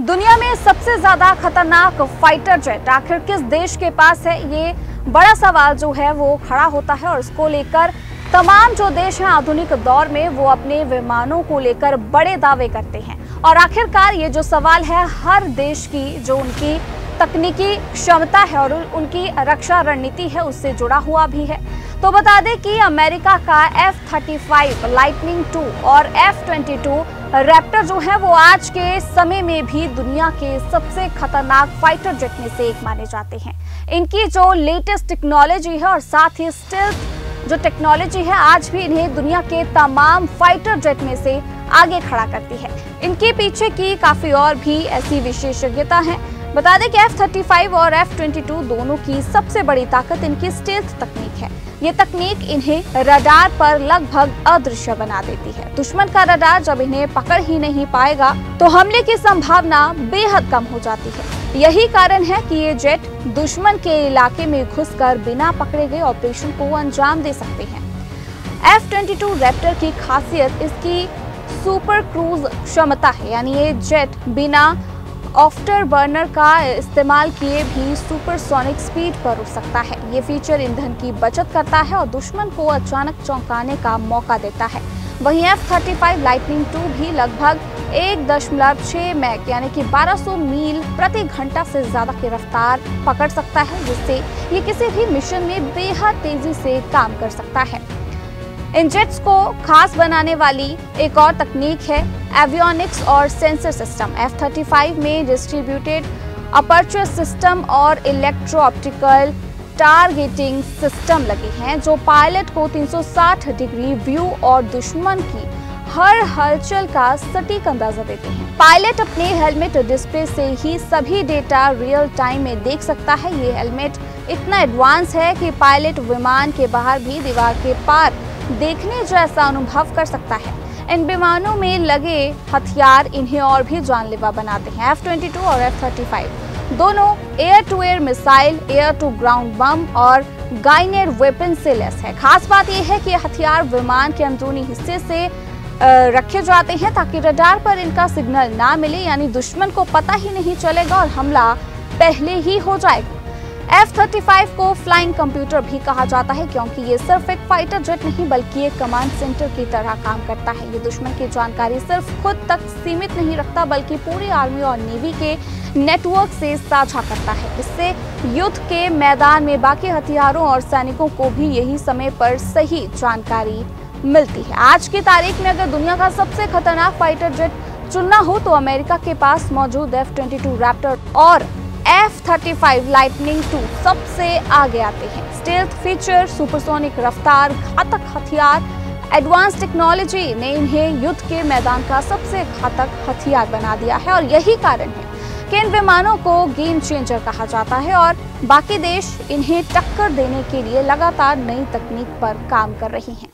दुनिया में सबसे ज्यादा खतरनाक फाइटर जेट आखिर किस देश के पास है, ये बड़ा सवाल जो है वो खड़ा होता है। और इसको लेकर तमाम जो देश हैं आधुनिक दौर में वो अपने विमानों को लेकर बड़े दावे करते हैं। और आखिरकार ये जो सवाल है हर देश की जो उनकी तकनीकी क्षमता है और उनकी रक्षा रणनीति है उससे जुड़ा हुआ भी है। तो बता दें कि अमेरिका का F-35 लाइटनिंग II और F-22 रैप्टर जो है वो आज के समय में भी दुनिया के सबसे खतरनाक फाइटर जेट में से एक माने जाते हैं। इनकी जो लेटेस्ट टेक्नोलॉजी है और साथ ही स्टील्थ जो टेक्नोलॉजी है आज भी इन्हें दुनिया के तमाम फाइटर जेट में से आगे खड़ा करती है। इनके पीछे की काफी और भी ऐसी विशेषज्ञता है। बता दें कि F-35 और F-22 दोनों की सबसे बड़ी ताकत इनकी स्टील्थ तकनीक है। ये तकनीक इन्हें रडार पर लगभग अदृश्य बना देती है। दुश्मन का रडार जब इन्हें पकड़ ही नहीं पाएगा तो हमले की संभावना बेहद कम हो जाती है। यही कारण है कि ये जेट दुश्मन के इलाके में घुसकर बिना पकड़े गए ऑपरेशन को अंजाम दे सकते हैं। F-22 रैप्टर की खासियत इसकी सुपर क्रूज क्षमता है, यानी ये जेट बिना आफ्टर बर्नर का इस्तेमाल किए भी सुपरसोनिक स्पीड पर उड़ सकता है। ये फीचर ईंधन की बचत करता है और दुश्मन को अचानक चौंकाने का मौका देता है। वहीं F-35 लाइटनिंग II भी लगभग 1.6 मैक यानी कि 1200 मील प्रति घंटा से ज्यादा की रफ्तार पकड़ सकता है, जिससे ये किसी भी मिशन में बेहद तेजी से काम कर सकता है। इन जेट्स को खास बनाने वाली एक और तकनीक है एवियोनिक्स और सेंसर सिस्टम। F-35 में डिस्ट्रीब्यूटेड अपर्चर सिस्टम और इलेक्ट्रो ऑप्टिकल टारगेटिंग सिस्टम लगे हैं जो पायलट को 360 डिग्री व्यू और दुश्मन की हर हलचल का सटीक अंदाजा देते हैं। पायलट अपने हेलमेट डिस्प्ले से ही सभी डेटा रियल टाइम में देख सकता है। ये हेलमेट इतना एडवांस है कि पायलट विमान के बाहर भी दीवार के पार देखने जैसा अनुभव कर सकता है। इन विमानों में लगे हथियार इन्हें और भी जानलेवा बनाते हैं। F-22 और F-35 दोनों air to air missile, air to ground bomb और गाइनेड वेपन से लैस है। खास बात यह है कि हथियार विमान के अंदरूनी हिस्से से रखे जाते हैं ताकि रडार पर इनका सिग्नल ना मिले, यानी दुश्मन को पता ही नहीं चलेगा और हमला पहले ही हो जाएगा। F-35 को फ्लाइंग कंप्यूटर भी कहा जाता है क्योंकि ये सिर्फ एक फाइटर जेट नहीं बल्कि एक कमांड सेंटर की तरह काम करता है। ये दुश्मन की जानकारी सिर्फ खुद तक सीमित नहीं रखता बल्कि पूरी आर्मी और नेवी के नेटवर्क से साझा करता है। इससे युद्ध के मैदान में बाकी हथियारों और सैनिकों को भी यही समय पर सही जानकारी मिलती है। आज की तारीख में अगर दुनिया का सबसे खतरनाक फाइटर जेट चुनना हो तो अमेरिका के पास मौजूद F-22 रैप्टर और F-35 लाइटनिंग II सबसे आगे आते हैं। स्टील्थ फीचर, सुपरसोनिक रफ्तार, घातक हथियार, एडवांस टेक्नोलॉजी ने इन्हें युद्ध के मैदान का सबसे घातक हथियार बना दिया है। और यही कारण है कि इन विमानों को गेम चेंजर कहा जाता है और बाकी देश इन्हें टक्कर देने के लिए लगातार नई तकनीक पर काम कर रही हैं।